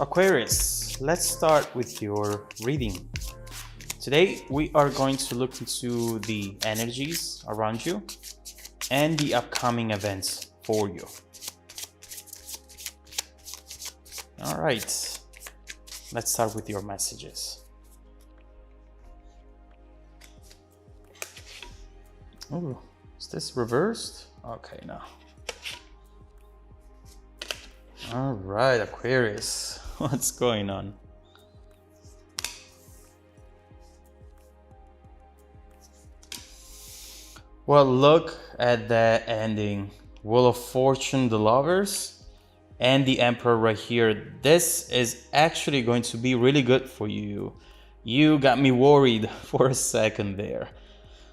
Aquarius, let's start with your reading. Today we are going to look into the energies around you and the upcoming events for you. All right, let's start with your messages. Oh, is this reversed? Okay, now. All right, Aquarius, what's going on? Well, look at that ending. Wheel of Fortune, the Lovers, and the Emperor right here. This is actually going to be really good for you. You got me worried for a second there.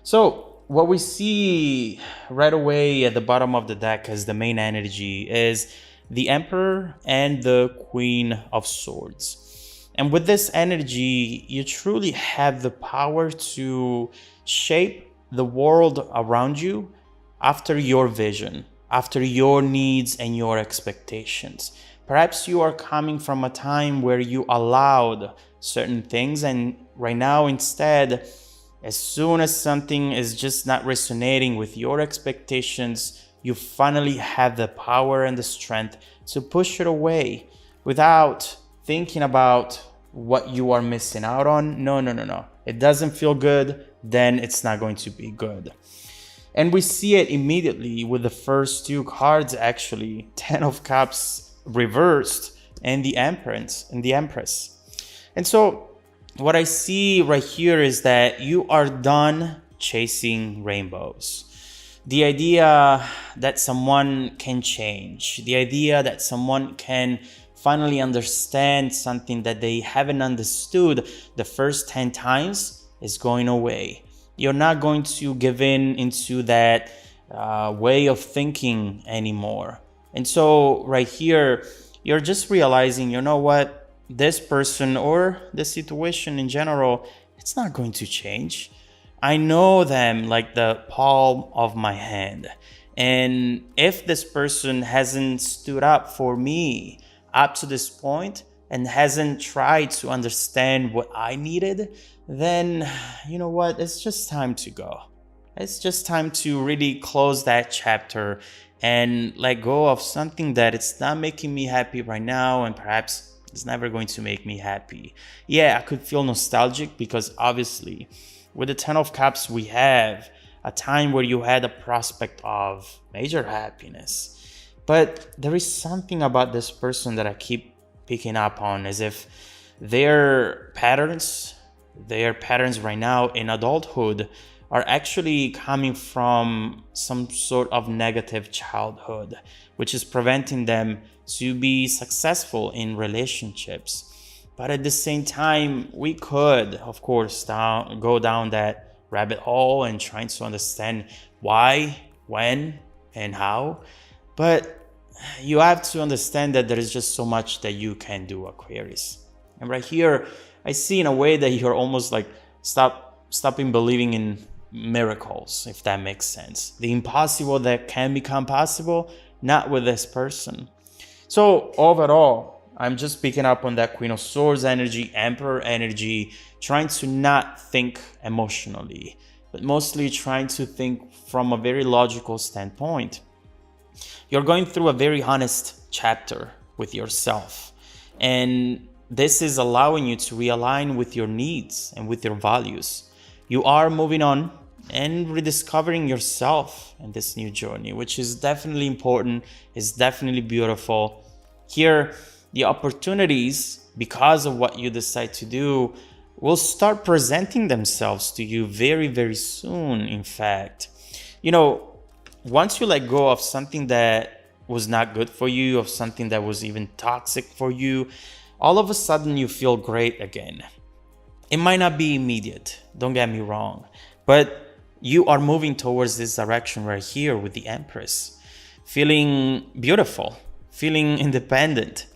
So what we see right away at the bottom of the deck as the main energy is the Emperor and the Queen of Swords. And with this energy, you truly have the power to shape the world around you after your vision, after your needs and your expectations. Perhaps you are coming from a time where you allowed certain things, and right now instead, as soon as something is just not resonating with your expectations, you finally have the power and the strength to push it away without thinking about what you are missing out on. No. It doesn't feel good, then it's not going to be good. And we see it immediately with the first two cards, actually, Ten of Cups reversed and the Empress. And so what I see right here is that you are done chasing rainbows. The idea that someone can change, the idea that someone can finally understand something that they haven't understood the first 10 times is going away. You're not going to give in into that way of thinking anymore. And so right here, you're just realizing, you know what, this person or the situation in general, it's not going to change. I know them like the palm of my hand. And if this person hasn't stood up for me up to this point and hasn't tried to understand what I needed, then you know what? It's just time to go. It's just time to really close that chapter and let go of something that it's not making me happy right now, and perhaps it's never going to make me happy. Yeah, I could feel nostalgic because obviously with the Ten of Cups, we have a time where you had a prospect of major happiness. But there is something about this person that I keep picking up on, as if their patterns right now in adulthood are actually coming from some sort of negative childhood, which is preventing them to be successful in relationships. But at the same time, we could, of course, go down that rabbit hole and trying to understand why, when, and how. But you have to understand that there is just so much that you can do, Aquarius. And right here, I see in a way that you're almost like stopping believing in miracles, if that makes sense. The impossible that can become possible, not with this person. So overall, I'm just picking up on that Queen of Swords energy, Emperor energy, trying to not think emotionally, but mostly trying to think from a very logical standpoint. You're going through a very honest chapter with yourself, and this is allowing you to realign with your needs and with your values. You are moving on and rediscovering yourself in this new journey, which is definitely important, is definitely beautiful. Here, the opportunities, because of what you decide to do, will start presenting themselves to you very, very soon, in fact. You know, once you let go of something that was not good for you, of something that was even toxic for you, all of a sudden you feel great again. It might not be immediate, don't get me wrong, but you are moving towards this direction right here with the Empress. Feeling beautiful, feeling independent.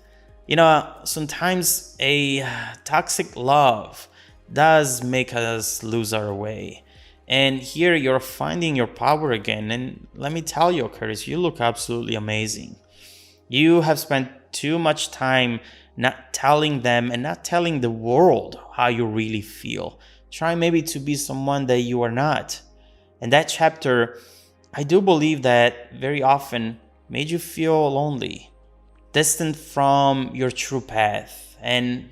You know, sometimes a toxic love does make us lose our way. And here you're finding your power again. And let me tell you, Aquarius, you look absolutely amazing. You have spent too much time not telling them and not telling the world how you really feel. Try maybe to be someone that you are not. And that chapter, I do believe that very often made you feel lonely, distant from your true path. And,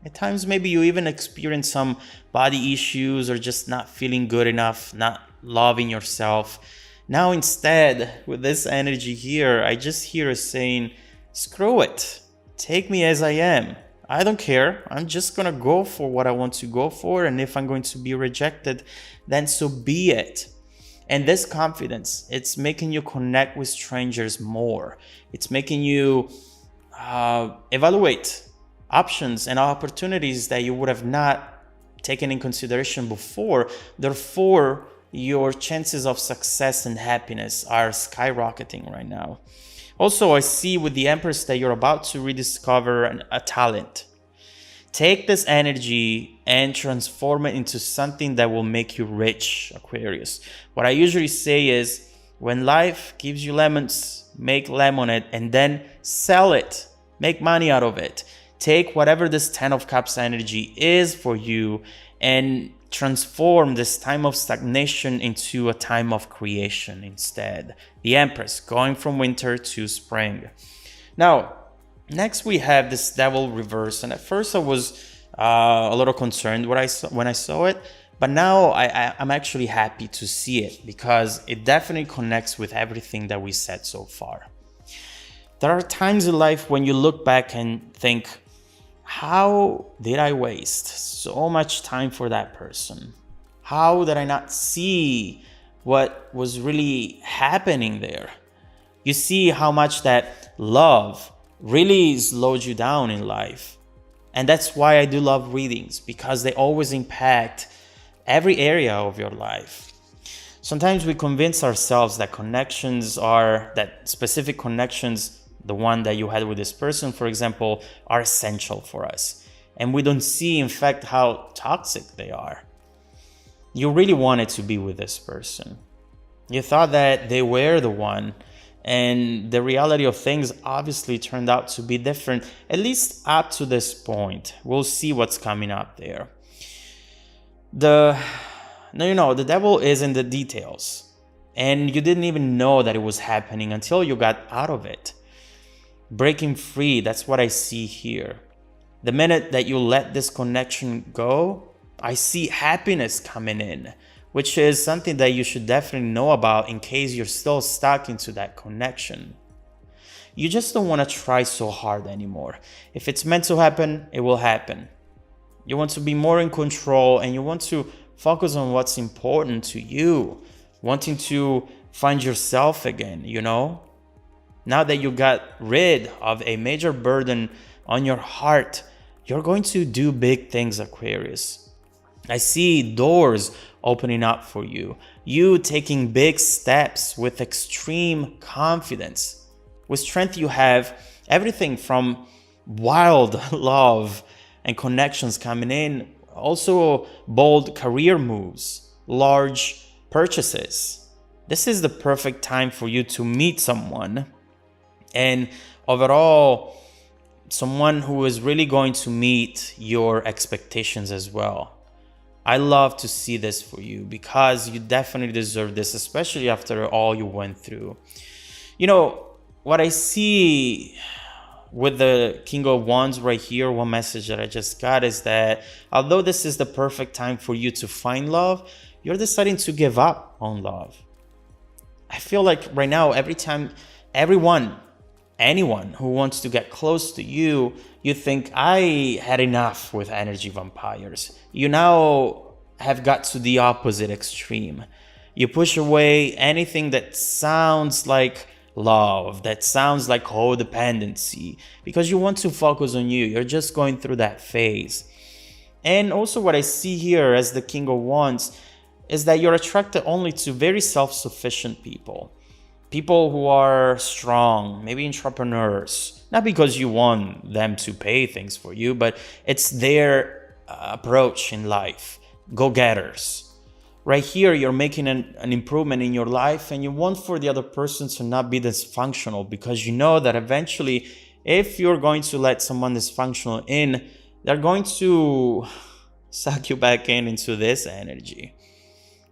at times maybe you even experience some body issues or just not feeling good enough, not loving yourself. Now instead, with this energy here, I just hear us saying, screw it. Take me as I am. I don't care. I'm just gonna go for what I want to go for. And if I'm going to be rejected, then so be it. And this confidence, it's making you connect with strangers more. It's making you evaluate options and opportunities that you would have not taken in consideration before. Therefore, your chances of success and happiness are skyrocketing right now. Also, I see with the Empress that you're about to rediscover a talent. Take this energy and transform it into something that will make you rich, Aquarius. What I usually say is, when life gives you lemons, make lemonade and then sell it. Make money out of it. Take whatever this 10 of Cups energy is for you and transform this time of stagnation into a time of creation instead. The Empress, going from winter to spring. Now, next we have this Devil reverse, and at first I was a little concerned when I saw it, but now I'm actually happy to see it because it definitely connects with everything that we said so far. There are times in life when you look back and think, how did I waste so much time for that person? How did I not see what was really happening there? You see how much that love really slowed you down in life. And that's why I do love readings, because they always impact every area of your life. Sometimes we convince ourselves that specific connections, the one that you had with this person, for example, are essential for us. And we don't see, in fact, how toxic they are. You really wanted to be with this person. You thought that they were the one, and the reality of things obviously turned out to be different, at least up to this point. We'll see what's coming up there. The devil is in the details, and you didn't even know that it was happening until you got out of it. Breaking free, that's what I see here. The minute that you let this connection go, I see happiness coming in, which is something that you should definitely know about in case you're still stuck into that connection. You just don't want to try so hard anymore. If it's meant to happen, it will happen. You want to be more in control, and you want to focus on what's important to you, wanting to find yourself again, Now that you got rid of a major burden on your heart, you're going to do big things, Aquarius. I see doors opening up for you. You taking big steps with extreme confidence. With strength, you have everything from wild love and connections coming in, also bold career moves, large purchases. This is the perfect time for you to meet someone. And overall, someone who is really going to meet your expectations as well. I love to see this for you because you definitely deserve this, especially after all you went through. What I see with the King of Wands right here, one message that I just got is that although this is the perfect time for you to find love, you're deciding to give up on love. I feel like right now, anyone who wants to get close to you, you think, I had enough with energy vampires. You now have got to the opposite extreme. You push away anything that sounds like love, that sounds like codependency, because you want to focus on you. You're just going through that phase. And also what I see here as the King of Wands is that you're attracted only to very self-sufficient people. People who are strong, maybe entrepreneurs, not because you want them to pay things for you, but it's their approach in life. Go-getters. Right here, you're making an improvement in your life, and you want for the other person to not be dysfunctional because you know that eventually if you're going to let someone dysfunctional in, they're going to suck you back into this energy.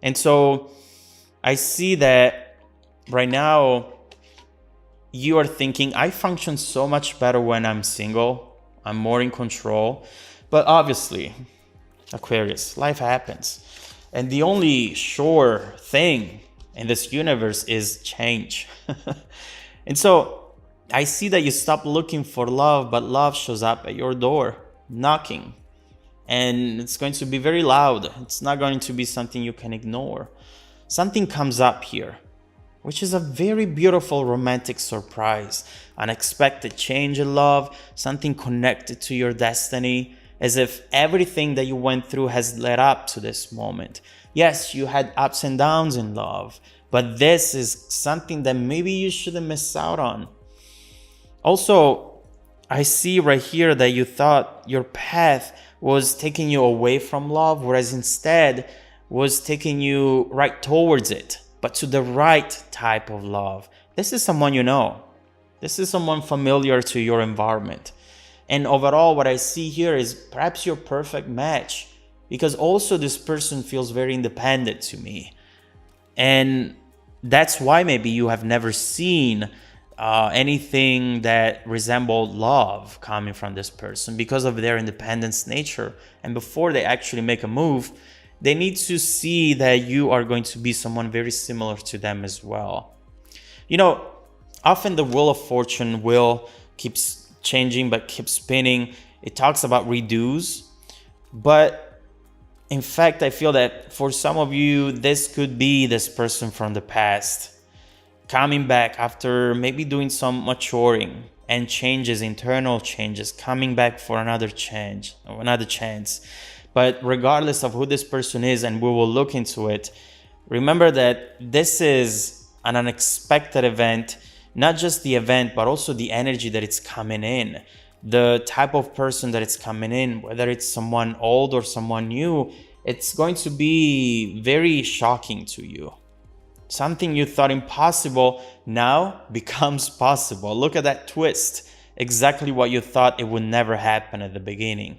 And so I see that right now you are thinking, I function so much better when I'm single. I'm more in control. But obviously, Aquarius, life happens. And the only sure thing in this universe is change. And so I see that you stop looking for love, but love shows up at your door, knocking. And it's going to be very loud. It's not going to be something you can ignore. Something comes up here, which is a very beautiful romantic surprise, unexpected change in love, something connected to your destiny, as if everything that you went through has led up to this moment. Yes, you had ups and downs in love, but this is something that maybe you shouldn't miss out on. Also, I see right here that you thought your path was taking you away from love, whereas instead was taking you right towards it, but to the right type of love. This is someone you know. This is someone familiar to your environment. And overall, what I see here is perhaps your perfect match, because also this person feels very independent to me. And that's why maybe you have never seen anything that resembled love coming from this person because of their independence nature. And before they actually make a move, they need to see that you are going to be someone very similar to them as well. You know, often the wheel of fortune will keeps changing but keeps spinning. It talks about redos, but in fact, I feel that for some of you, this could be this person from the past coming back after maybe doing some maturing and changes, internal changes, coming back for another change or another chance. But regardless of who this person is, and we will look into it, remember that this is an unexpected event, not just the event, but also the energy that it's coming in, the type of person that it's coming in, whether it's someone old or someone new, it's going to be very shocking to you. Something you thought impossible now becomes possible. Look at that twist. Exactly what you thought it would never happen at the beginning.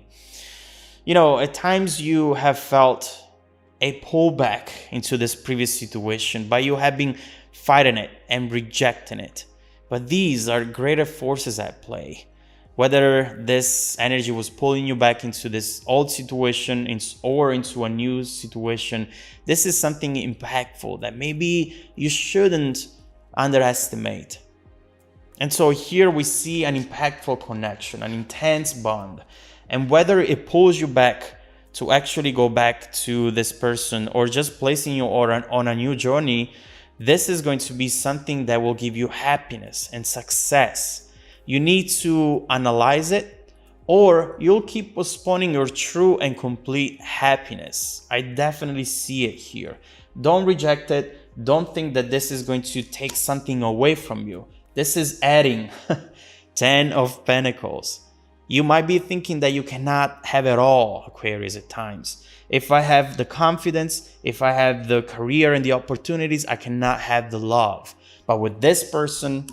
You know, at times you have felt a pullback into this previous situation, but you have been fighting it and rejecting it. But these are greater forces at play. Whether this energy was pulling you back into this old situation or into a new situation, this is something impactful that maybe you shouldn't underestimate. And so here we see an impactful connection, an intense bond. And whether it pulls you back to actually go back to this person or just placing you on a new journey, this is going to be something that will give you happiness and success. You need to analyze it, or you'll keep postponing your true and complete happiness. I definitely see it here. Don't reject it. Don't think that this is going to take something away from you. This is adding 10 of Pentacles. You might be thinking that you cannot have it all, Aquarius, at times. If I have the confidence, if I have the career and the opportunities, I cannot have the love. But with this person,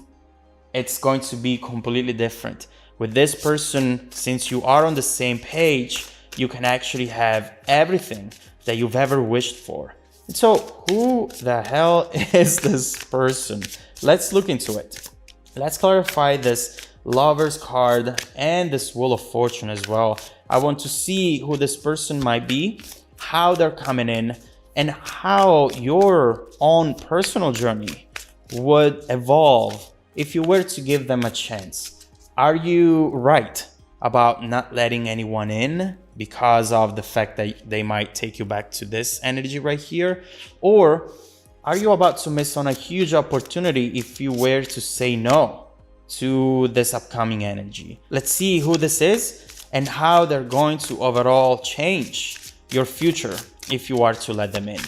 it's going to be completely different. With this person, since you are on the same page, you can actually have everything that you've ever wished for. And so, who the hell is this person? Let's look into it. Let's clarify this Lover's card and this Wheel of Fortune as well. I want to see who this person might be, how they're coming in, and how your own personal journey would evolve if you were to give them a chance. Are you right about not letting anyone in because of the fact that they might take you back to this energy right here? Or are you about to miss on a huge opportunity if you were to say no to this upcoming energy? Let's see who this is and how they're going to overall change your future if you are to let them in.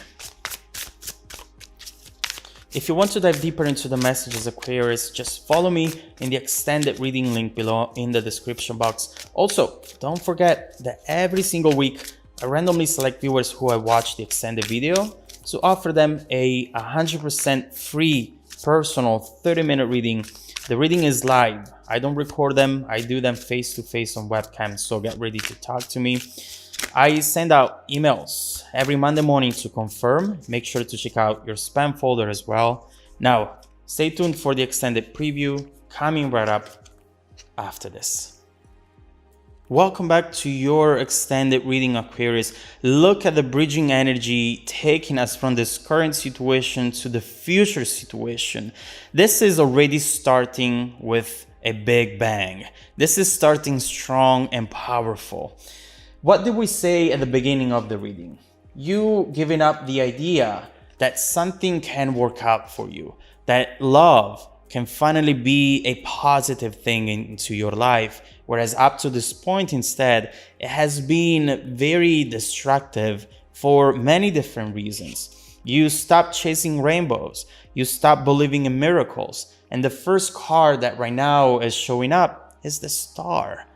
If you want to dive deeper into the messages, Aquarius, just follow me in the extended reading link below in the description box. Also, don't forget that every single week, I randomly select viewers who have watched the extended video to offer them a 100% free personal 30-minute reading The reading is live. I don't record them. I do them face to face on webcam. So get ready to talk to me. I send out emails every Monday morning to confirm. Make sure to check out your spam folder as well. Now, stay tuned for the extended preview coming right up after this. Welcome back to your extended reading, Aquarius. Look at the bridging energy taking us from this current situation to the future situation. This is already starting with a big bang. This is starting strong and powerful. What did we say at the beginning of the reading? You giving up the idea that something can work out for you, that love can finally be a positive thing into your life, whereas up to this point instead, it has been very destructive for many different reasons. You stop chasing rainbows, you stop believing in miracles, and the first card that right now is showing up is the Star.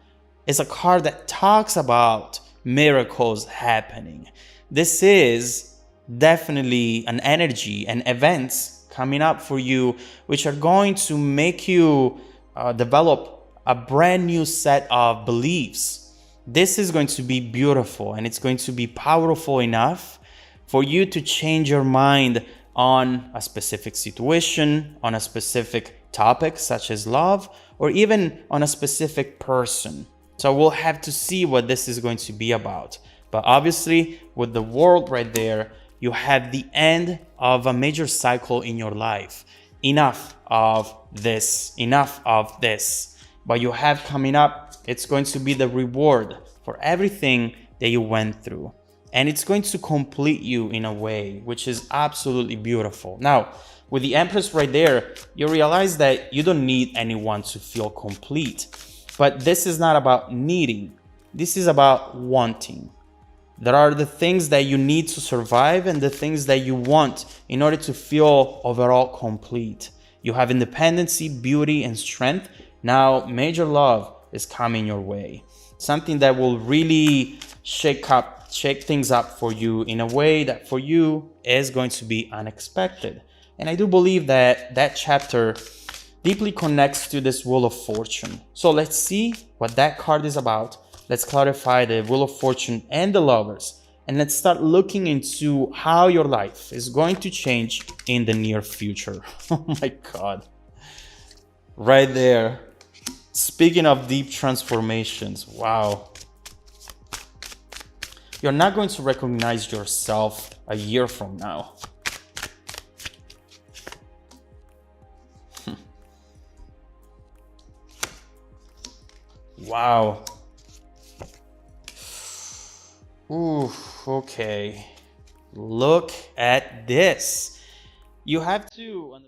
It's a card that talks about miracles happening. This is definitely an energy and events coming up for you, which are going to make you develop a brand new set of beliefs. This is going to be beautiful, and it's going to be powerful enough for you to change your mind on a specific situation, on a specific topic such as love, or even on a specific person. So we'll have to see what this is going to be about. But obviously, with the world right there, you have the end of a major cycle in your life. Enough of this, enough of this. But you have coming up, it's going to be the reward for everything that you went through. And it's going to complete you in a way which is absolutely beautiful. Now, with the Empress right there, you realize that you don't need anyone to feel complete. But this is not about needing. This is about wanting. There are the things that you need to survive and the things that you want in order to feel overall complete. You have independency, beauty, and strength. Now, major love is coming your way. Something that will really shake things up for you in a way that for you is going to be unexpected. And I do believe that that chapter deeply connects to this Wheel of Fortune. So let's see what that card is about. Let's clarify the Wheel of Fortune and the Lovers. And let's start looking into how your life is going to change in the near future. Oh my God. Right there. Speaking of deep transformations, wow. You're not going to recognize yourself a year from now. Wow. Ooh, okay. Look at this. You have to